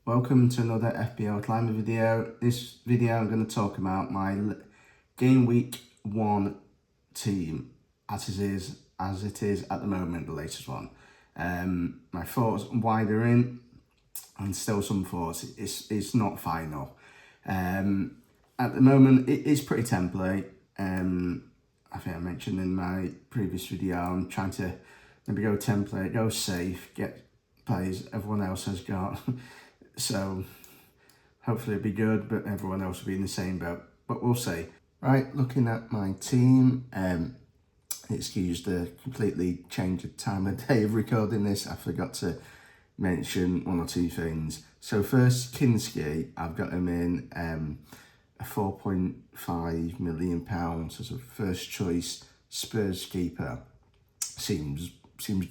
Welcome to another FPL climber video. This video I'm going to talk about my game week 1 team as it is at the moment, the latest one. My thoughts on why they're in, and still some thoughts. It's not final. At the moment it is pretty template. I think I mentioned in my previous video I'm trying to maybe go template, go safe, get players everyone else has got. So hopefully it'll be good, but everyone else will be in the same boat. But we'll see. Right, looking at my team, excuse the completely change of time of day of recording this. I forgot to mention one or two things. So first, Kinski, I've got him in a £4.5 million as a first choice Spurs keeper. Seems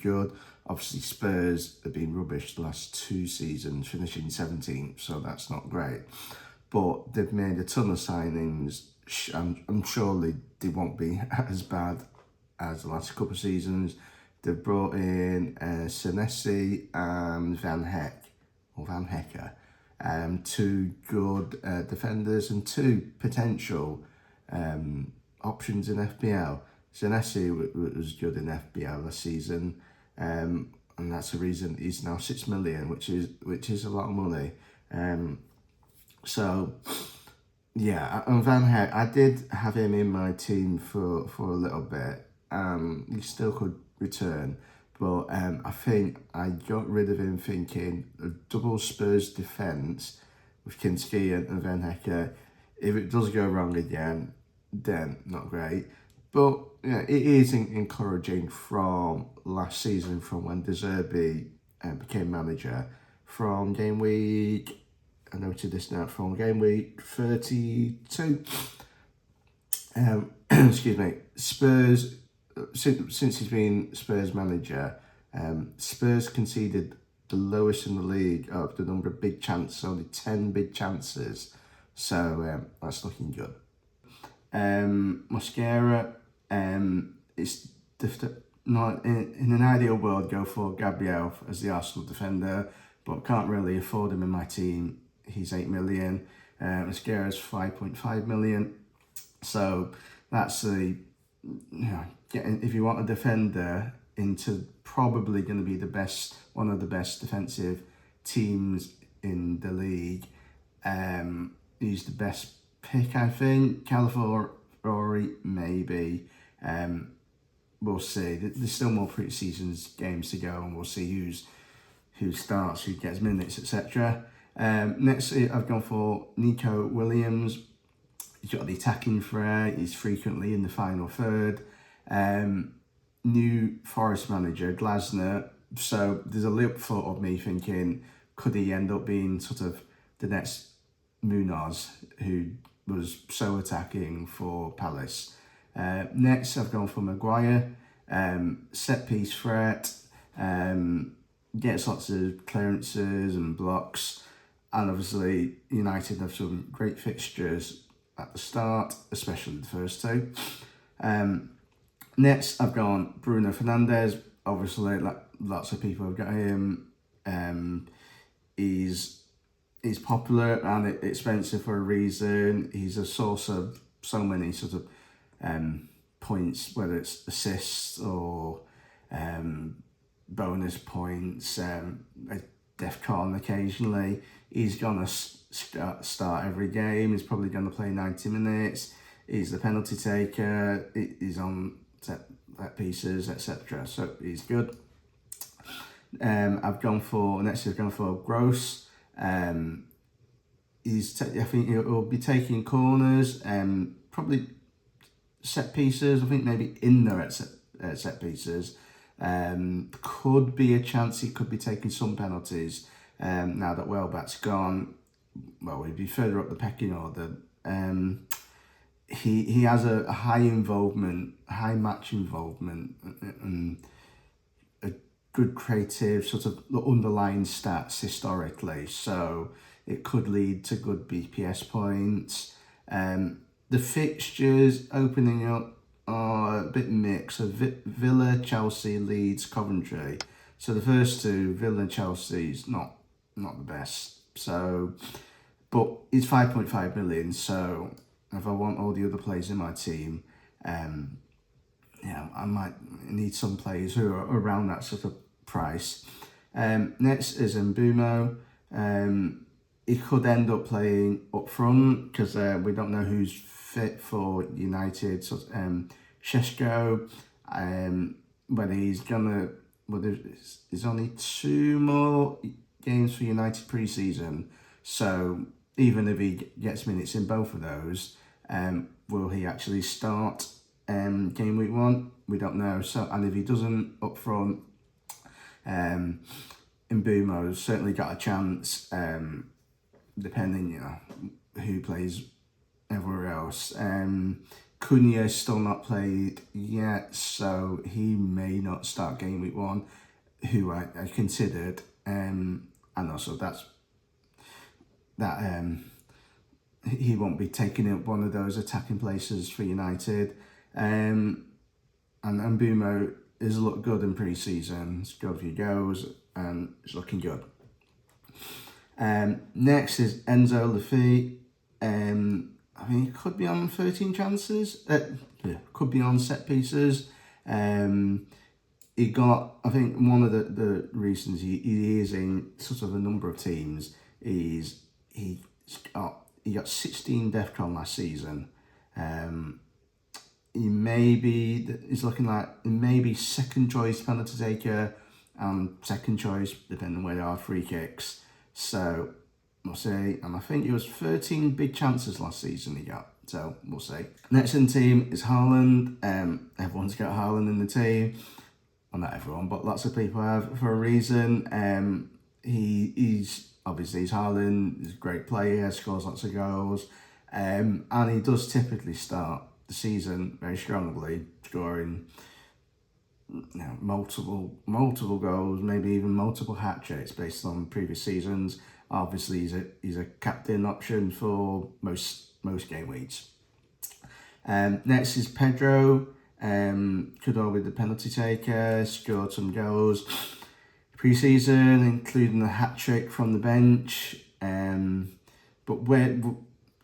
good. Obviously, Spurs have been rubbish the last 2 seasons, finishing 17th, so that's not great. But they've made a ton of signings. I'm sure they won't be as bad as the last couple of seasons. They've brought in Senesi and Van Hecker, two good defenders and two potential options in FPL. Senesi was good in FPL last season. And that's the reason he's now 6 million, which is a lot of money. So yeah, and Van Heck, I did have him in my team for a little bit. He still could return, but I think I got rid of him thinking a double Spurs defence with Kinski and Van Hecker. If it does go wrong again, then not great. But yeah, it is encouraging from last season, from when De Zerbi became manager. From game week, I noted this now, from game week 32. Excuse me, Spurs, since he's been Spurs manager, Spurs conceded the lowest in the league of the number of big chances, only 10 big chances. So that's looking good. Mosquera, it's not in an ideal world go for Gabriel as the Arsenal defender, but can't really afford him in my team. He's 8 million. Mosquera's 5.5 million. So that's if you want a defender into probably going to be one of the best defensive teams in the league. He's the best pick, I think. Calafiori, maybe. We'll see. There's still more pre-season games to go, and we'll see who starts, who gets minutes, etc. Next, I've gone for Nico Williams. He's got the attacking threat. He's frequently in the final third. New Forest manager, Glasner. So there's a little thought of me thinking, could he end up being sort of the next Munoz, who was so attacking for Palace. Next, I've gone for Maguire. Set piece threat. Gets lots of clearances and blocks. And obviously, United have some great fixtures at the start, especially the first two. Next, I've gone Bruno Fernandes. Obviously, lots of people have got him. He's popular and expensive for a reason. He's a source of so many sort of points, whether it's assists or bonus points, a def con occasionally. He's going to start every game. He's probably going to play 90 minutes. He's the penalty taker. He's on set pieces, etc. So he's good. I've gone for Gross. I think he'll be taking corners, probably set pieces. I think maybe in there at set pieces. Could be a chance he could be taking some penalties. Now that Welbeck's gone, well, he'd be further up the pecking order. He has a high match involvement, and a good creative sort of underlying stats historically. So it could lead to good BPS points. The fixtures opening up are a bit mixed. So Villa, Chelsea, Leeds, Coventry. So the first two, Villa and Chelsea, is not the best So, but it's 5.5 million. So if I want all the other players in my team, I might need some players who are around that sort of price. Next is Mbumo. He could end up playing up front because we don't know who's fit for United. So Šeško, whether he's gonna, there's only 2 more games for United pre-season. So even if he gets minutes in both of those, will he actually start game week 1? We don't know. So, and if he doesn't up front, Mbumo's certainly got a chance, depending, who plays everywhere else. Cunha's still not played yet, so he may not start game week 1, who I considered, and also he won't be taking up one of those attacking places for United. And Mbumo has looked good in pre-season. He's got a few goals and it's looking good. Next is Enzo Lafite. I mean, he could be on 13 chances. Could be on set pieces. He got, I think one of the reasons he is in sort of a number of teams is he got 16 DEFCON last season. He's looking like he may be second choice penalty taker and second choice, depending on where they are, free kicks. So we'll see. And I think it was 13 big chances last season he got. So we'll see. Next in the team is Haaland. Everyone's got Haaland in the team. Well, not everyone, but lots of people have for a reason. He's Haaland. He's a great player. Scores lots of goals. And he does typically start the season very strongly, scoring multiple goals, maybe even multiple hat-tricks based on previous seasons. Obviously, he's a captain option for most game weeks. Next is Pedro. Could all be the penalty taker, scored some goals pre-season, including a hat-trick from the bench. But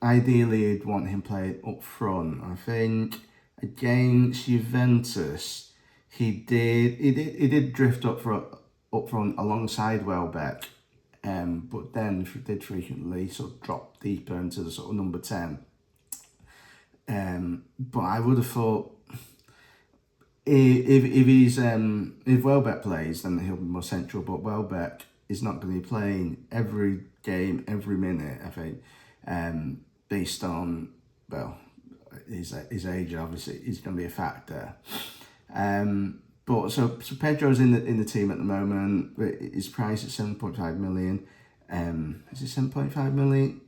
ideally, I'd want him playing up front. I think against Juventus, he did drift up front alongside Welbeck, but then did frequently sort of drop deeper into the sort of number 10. But I would have thought if Welbeck plays, then he'll be more central. But Welbeck is not going to be playing every game, every minute, I think. Based on his age, obviously, is going to be a factor. But so Pedro's in the team at the moment. His price is 7.5 million. Is it 7.5 million?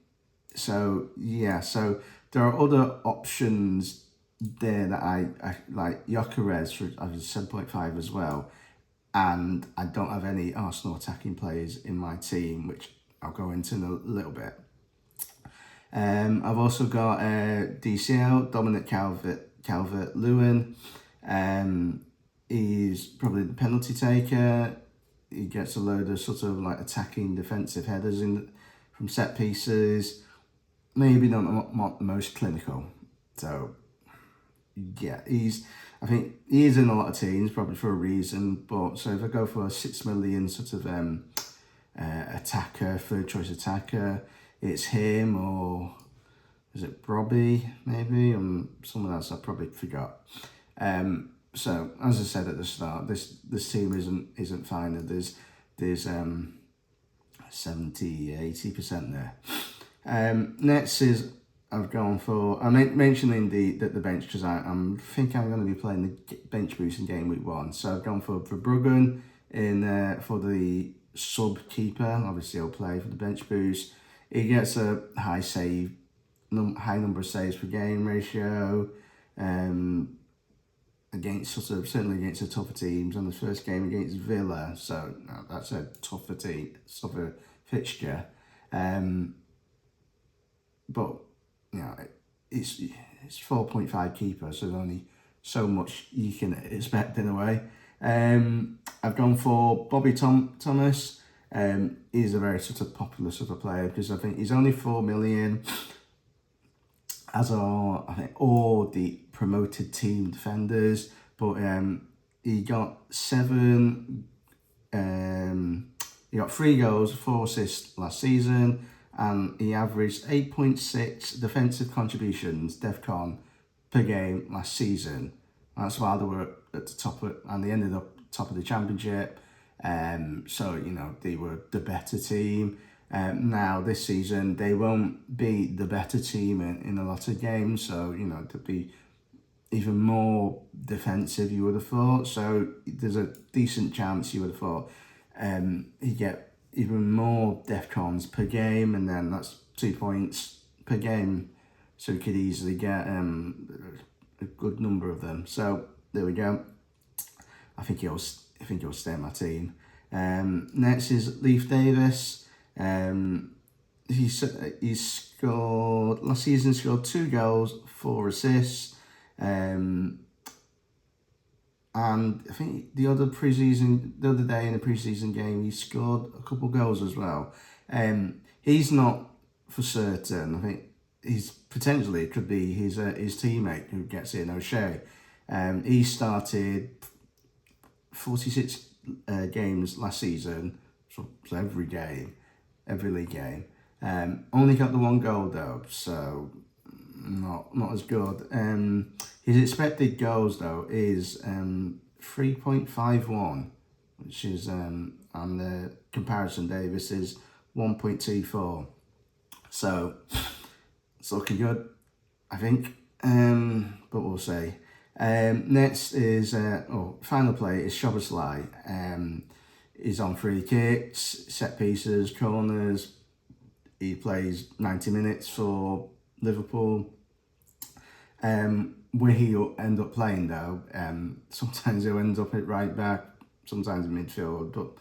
So yeah, so there are other options there that I like. Gyökeres for 7.5 as well, and I don't have any Arsenal attacking players in my team, which I'll go into in a little bit. I've also got DCL, Dominic Calvert-Lewin. He's probably the penalty taker. He gets a load of sort of like attacking defensive headers from set pieces. Maybe not the most clinical. So yeah, I think he is in a lot of teams, probably for a reason. But so if I go for a 6 million sort of attacker, third choice attacker, it's him, or is it Robbie maybe, someone else I probably forgot. So as I said at the start, this team isn't fine. There's 70-80% there. Next is I've gone for, I'm mentioning the bench because I think I'm going to be playing the bench boost in game week 1. So I've gone for Bruggen for the sub keeper. Obviously he'll play for the bench boost. He gets a high number of saves per game ratio, certainly against the tougher teams. On the first game against Villa, so that's a tougher fixture. But it's 4.5 keeper, so there's only so much you can expect in a way. I've gone for Bobby Thomas. He's a very sort of popular sort of player because I think he's only 4 million, as are I think all the promoted team defenders, but he got 3 goals, 4 assists last season, and he averaged 8.6 defensive contributions, DEFCON, per game last season. That's why they were at the top and they ended up top of the championship. So, they were the better team. Now, this season, they won't be the better team in a lot of games. So, they'll be even more defensive, you would have thought. So, there's a decent chance, you would have thought, he'd get even more DEFCONs per game. And then that's 2 points per game. So, he could easily get a good number of them. So, there we go. I think he'll stay in my team. Next is Leif Davis. He scored last season. Scored 2 goals, 4 assists. And I think the other day in a preseason game, he scored a couple goals as well. He's not for certain. I think it could be his teammate who gets in, O'Shea. He started 46 games last season, so every league game. Only got the 1 goal though, so not as good. His expected goals though is 3.51, which is and the comparison Davis is 1.24. So it's looking good, I think. But we'll see. Next is final play is Szoboszlai. He's on free kicks, set pieces, corners. He plays 90 minutes for Liverpool. Where he'll end up playing though, sometimes he'll end up at right back, sometimes in midfield. But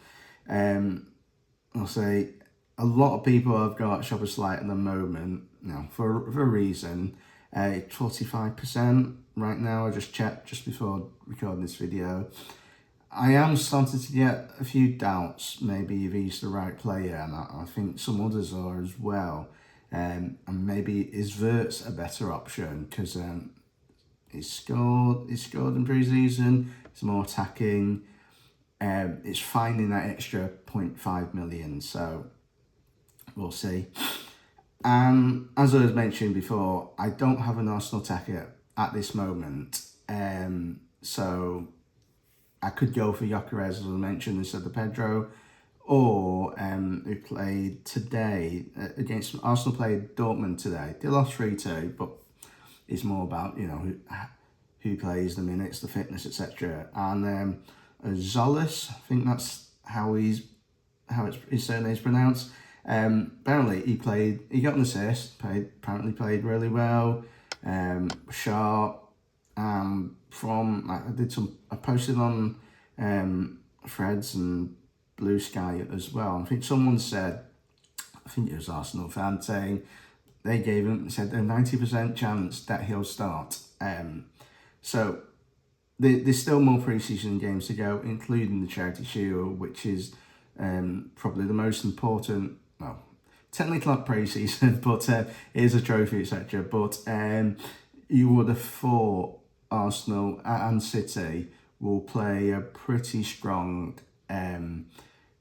I'll say a lot of people have got Szoboszlai at the moment, for a reason. 45% right now. I just checked just before recording this video. I am starting to get a few doubts, maybe if he's the right player, and I think some others are as well. And maybe is Wirtz a better option because he's scored in pre-season. It's more attacking. It's finding that extra 0.5 million. So we'll see. As I was mentioned before, I don't have an Arsenal attacker at this moment. So I could go for Gyökeres, as I mentioned, instead of Pedro, or who played today against Arsenal. Played Dortmund today. They lost 3-2, but it's more about who plays, the minutes, the fitness, etc. And Zolis, I think that's how his surname is pronounced. Apparently he got an assist, apparently played really well, sharp. I posted on Threads and Blue Sky as well. I think someone said, I think it was Arsenal fan, saying they said a 90% chance that he'll start. So there's still more pre-season games to go, including the Charity Shield, which is probably the most important. Well, technically not pre-season, but it is a trophy, etc. But you would have thought Arsenal and City will play a pretty strong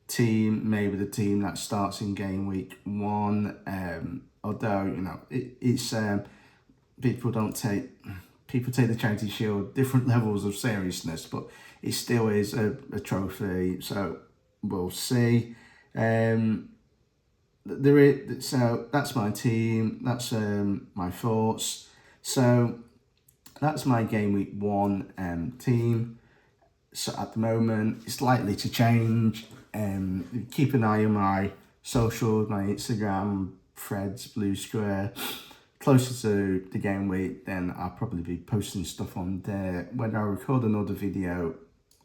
team, maybe the team that starts in game week 1. Although it's people take the Charity Shield different levels of seriousness, but it still is a trophy. So we'll see. So that's my team. That's my thoughts. So that's my game week 1 team. So at the moment, it's likely to change. Keep an eye on my socials, my Instagram, Threads, Blue Square. Closer to the game week, then I'll probably be posting stuff on there. Whether I record another video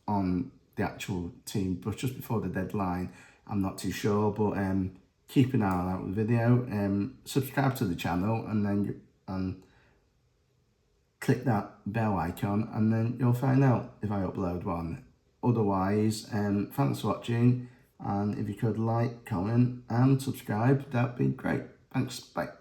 on the actual team, but just before the deadline, I'm not too sure. But keep an eye out the video. Subscribe to the channel, and then click that bell icon, and then you'll find out if I upload one. Otherwise, thanks for watching. And if you could like, comment and subscribe, that'd be great. Thanks, bye.